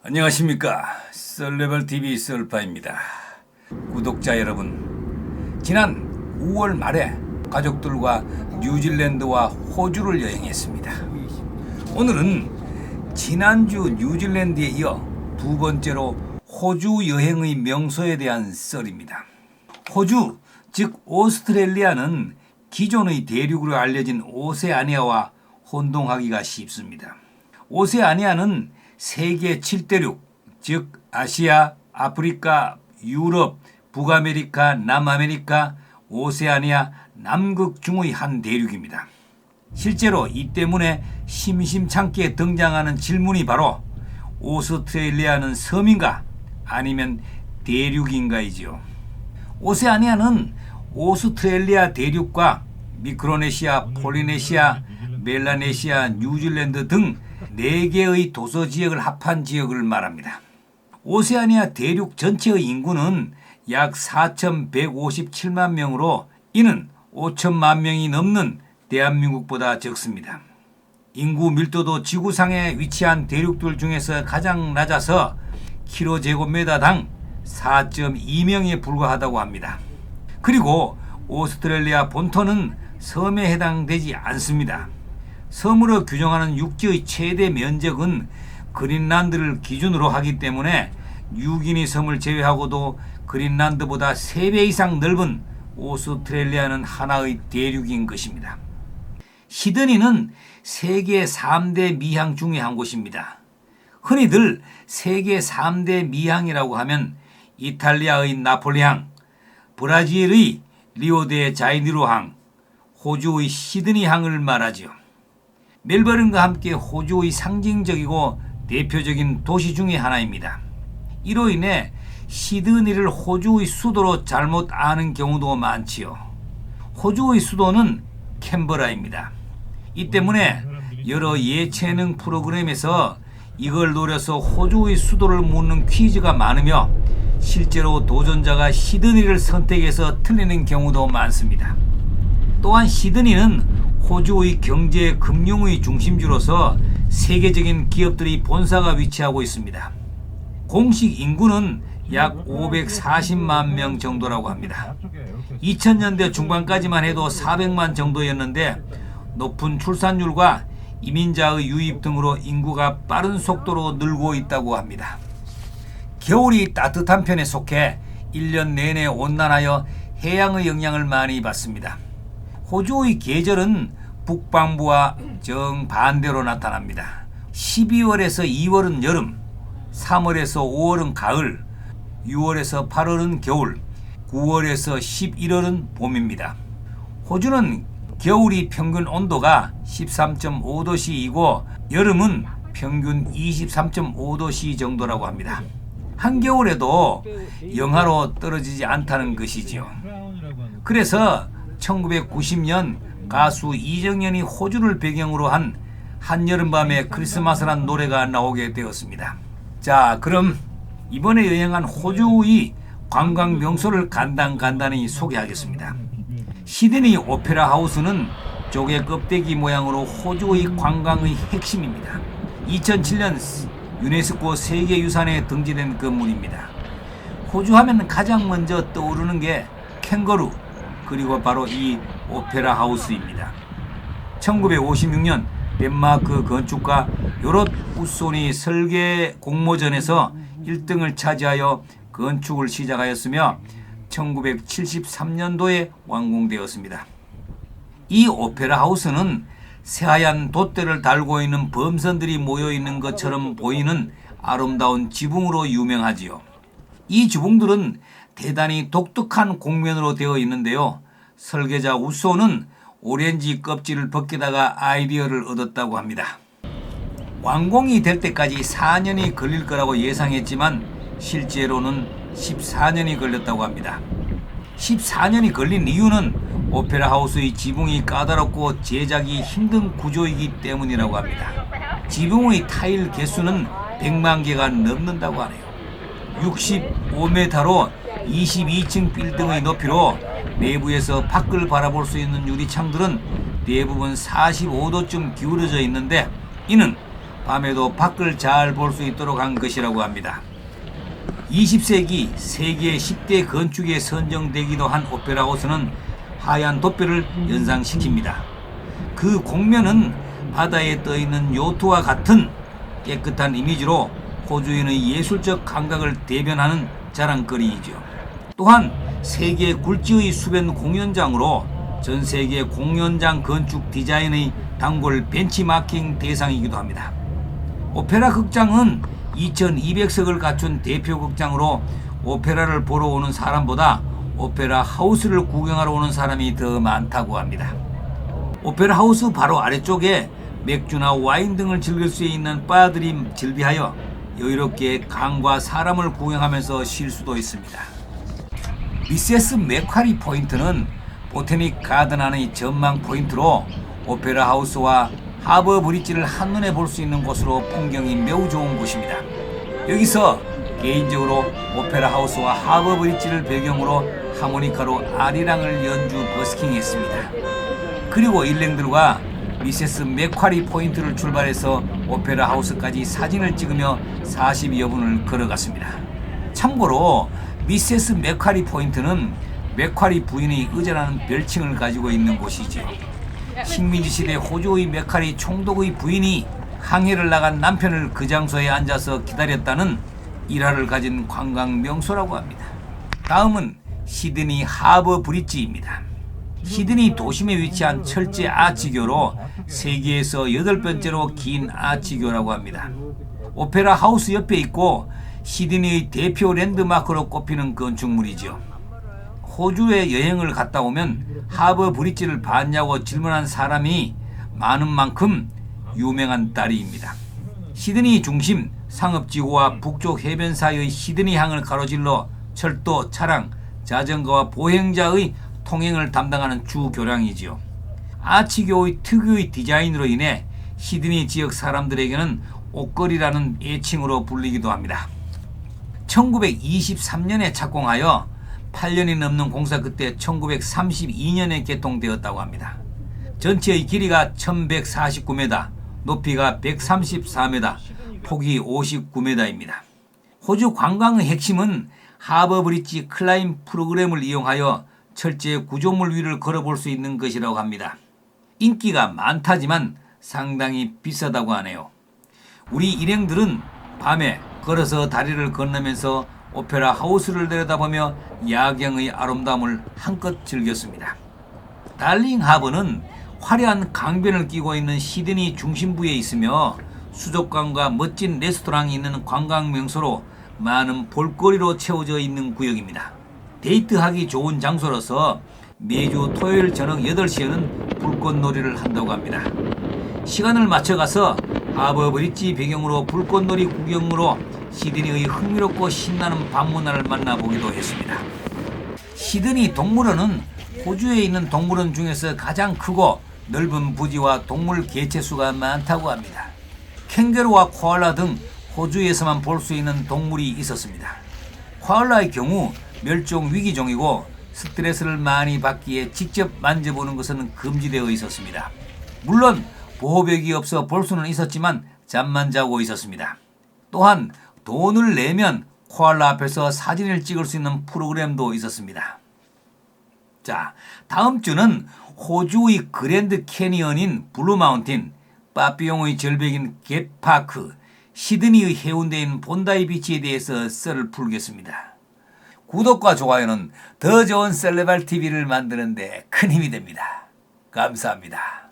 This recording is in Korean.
안녕하십니까. 썰레벌TV 썰파입니다. 구독자 여러분, 지난 5월 말에 가족들과 뉴질랜드와 호주를 여행했습니다. 오늘은 지난주 뉴질랜드에 이어 두 번째로 호주 여행의 명소에 대한 썰입니다. 호주, 즉 오스트레일리아는 기존의 대륙으로 알려진 오세아니아와 혼동하기가 쉽습니다. 오세아니아는 세계 7대륙, 즉 아시아, 아프리카, 유럽, 북아메리카, 남아메리카, 오세아니아, 남극 중의 한 대륙입니다. 실제로 이 때문에 심심찮게 등장하는 질문이 바로 오스트레일리아는 섬인가 아니면 대륙인가이지요. 오세아니아는 오스트레일리아 대륙과 미크로네시아, 폴리네시아, 멜라네시아, 뉴질랜드 등 4개의 도서 지역을 합한 지역을 말합니다. 오세아니아 대륙 전체의 인구는 약 4,157만 명으로 이는 5천만 명이 넘는 대한민국보다 적습니다. 인구 밀도도 지구상에 위치한 대륙들 중에서 가장 낮아서 km제곱미터당 4.2명에 불과하다고 합니다. 그리고 오스트레일리아 본토는 섬에 해당되지 않습니다. 섬으로 규정하는 육지의 최대 면적은 그린란드를 기준으로 하기 때문에 뉴기니 섬을 제외하고도 그린란드보다 3배 이상 넓은 오스트레일리아는 하나의 대륙인 것입니다. 시드니는 세계 3대 미항 중의 한 곳입니다. 흔히들 세계 3대 미항이라고 하면 이탈리아의 나폴리항, 브라질의 리오데자네이루항, 호주의 시드니항을 말하죠. 멜버른과 함께 호주의 상징적이고 대표적인 도시 중의 하나입니다. 이로 인해 시드니를 호주의 수도로 잘못 아는 경우도 많지요. 호주의 수도는 캔버라입니다. 이 때문에 여러 예체능 프로그램에서 이걸 노려서 호주의 수도를 묻는 퀴즈가 많으며 실제로 도전자가 시드니를 선택해서 틀리는 경우도 많습니다. 또한 시드니는 호주의 경제 금융의 중심지로서 세계적인 기업들의 본사가 위치하고 있습니다. 공식 인구는 약 540만 명 정도라고 합니다. 2000년대 중반까지만 해도 400만 정도였는데 높은 출산율과 이민자의 유입 등으로 인구가 빠른 속도로 늘고 있다고 합니다. 겨울이 따뜻한 편에 속해 1년 내내 온난하여 해양의 영향을 많이 받습니다. 호주의 계절은 북반부와 정반대로 나타납니다. 12월에서 2월은 여름, 3월에서 5월은 가을, 6월에서 8월은 겨울, 9월에서 11월은 봄입니다. 호주는 겨울이 평균 온도가 13.5도씨이고 여름은 평균 23.5도씨 정도라고 합니다. 한겨울에도 영하로 떨어지지 않다는 것이지요. 그래서 1990년 가수 이정현이 호주를 배경으로 한 한여름밤의 크리스마스란 노래가 나오게 되었습니다. 자, 그럼 이번에 여행한 호주의 관광 명소를 간단히 소개하겠습니다. 시드니 오페라 하우스는 조개 껍데기 모양으로 호주의 관광의 핵심입니다. 2007년 유네스코 세계유산에 등재된 건물입니다. 호주 하면 가장 먼저 떠오르는 게 캥거루, 그리고 바로 이 오페라 하우스입니다. 1956년 덴마크 건축가 요롯 우손이 설계 공모전에서 1등을 차지하여 건축을 시작하였으며 1973년도에 완공되었습니다. 이 오페라 하우스는 새하얀 돛대를 달고 있는 범선들이 모여있는 것처럼 보이는 아름다운 지붕으로 유명하지요. 이 지붕들은 대단히 독특한 곡면으로 되어 있는데요. 설계자 우소는 오렌지 껍질을 벗기다가 아이디어를 얻었다고 합니다. 완공이 될 때까지 4년이 걸릴 거라고 예상했지만 실제로는 14년이 걸렸다고 합니다. 14년이 걸린 이유는 오페라 하우스의 지붕이 까다롭고 제작이 힘든 구조이기 때문이라고 합니다. 지붕의 타일 개수는 100만 개가 넘는다고 하네요. 65m로 22층 빌딩의 높이로 내부에서 밖을 바라볼 수 있는 유리창들은 대부분 45도쯤 기울어져 있는데 이는 밤에도 밖을 잘 볼 수 있도록 한 것이라고 합니다. 20세기 세계 10대 건축에 선정되기도 한 오페라 하우스는 하얀 돛별을 연상시킵니다. 그 공면은 바다에 떠있는 요트와 같은 깨끗한 이미지로 호주인의 예술적 감각을 대변하는 자랑거리이죠. 또한 세계 굴지의 수변 공연장으로 전 세계 공연장 건축 디자인의 단골 벤치마킹 대상이기도 합니다. 오페라 극장은 2200석을 갖춘 대표 극장으로 오페라를 보러 오는 사람보다 오페라 하우스를 구경하러 오는 사람이 더 많다고 합니다. 오페라 하우스 바로 아래쪽에 맥주나 와인 등을 즐길 수 있는 바들이 즐비하여 여유롭게 강과 사람을 구경하면서 쉴 수도 있습니다. 미세스 맥쿼리 포인트는 보테닉 가든 안의 전망 포인트로 오페라 하우스와 하버 브릿지를 한눈에 볼 수 있는 곳으로 풍경이 매우 좋은 곳입니다. 여기서 개인적으로 오페라 하우스와 하버 브릿지를 배경으로 하모니카로 아리랑을 연주 버스킹했습니다. 그리고 일행들과 미세스 맥쿼리 포인트를 출발해서 오페라 하우스까지 사진을 찍으며 40여 분을 걸어갔습니다. 참고로 미세스 맥쿼리 포인트는 맥쿼리 부인의 의자라는 별칭을 가지고 있는 곳이죠. 식민지 시대 호주의 맥쿼리 총독의 부인이 항해를 나간 남편을 그 장소에 앉아서 기다렸다는 일화를 가진 관광 명소라고 합니다. 다음은 시드니 하버 브릿지입니다. 시드니 도심에 위치한 철제 아치교로 세계에서 8번째로 긴 아치교라고 합니다. 오페라 하우스 옆에 있고 시드니의 대표 랜드마크로 꼽히는 건축물이죠. 호주에 여행을 갔다 오면 하버 브릿지를 봤냐고 질문한 사람이 많은 만큼 유명한 딸이입니다. 시드니 중심 상업지구와 북쪽 해변 사이의 시드니항을 가로질러 철도, 차량, 자전거와 보행자의 통행을 담당하는 주 교량이지요. 아치교의 특유의 디자인으로 인해 시드니 지역 사람들에게는 옥거리라는 애칭으로 불리기도 합니다. 1923년에 착공하여 8년이 넘는 공사 끝에 1932년에 개통되었다고 합니다. 전체의 길이가 1149m, 높이가 134m, 폭이 59m입니다. 호주 관광의 핵심은 하버 브릿지 클라임 프로그램을 이용하여 철제 구조물 위를 걸어볼 수 있는 것이라고 합니다. 인기가 많다지만 상당히 비싸다고 하네요. 우리 일행들은 밤에 걸어서 다리를 건너면서 오페라 하우스를 내려다보며 야경의 아름다움을 한껏 즐겼습니다. 달링 하버는 화려한 강변을 끼고 있는 시드니 중심부에 있으며 수족관과 멋진 레스토랑이 있는 관광 명소로 많은 볼거리로 채워져 있는 구역입니다. 데이트하기 좋은 장소로서 매주 토요일 저녁 8시에는 불꽃놀이를 한다고 합니다. 시간을 맞춰가서 하버 브릿지 배경으로 불꽃놀이 구경으로 시드니의 흥미롭고 신나는 밤문화를 만나보기도 했습니다. 시드니 동물원은 호주에 있는 동물원 중에서 가장 크고 넓은 부지와 동물 개체수가 많다고 합니다. 캥거루와 코알라 등 호주에서만 볼 수 있는 동물이 있었습니다. 코알라의 경우 멸종 위기종이고 스트레스를 많이 받기에 직접 만져보는 것은 금지되어 있었습니다. 물론 보호벽이 없어 볼 수는 있었지만 잠만 자고 있었습니다. 또한 돈을 내면 코알라 앞에서 사진을 찍을 수 있는 프로그램도 있었습니다. 자, 다음 주는 호주의 그랜드 캐니언인 블루 마운틴, 빠삐용의 절벽인 겟파크, 시드니의 해운대인 본다이 비치에 대해서 썰을 풀겠습니다. 구독과 좋아요는 더 좋은 셀레발 TV를 만드는 데 큰 힘이 됩니다. 감사합니다.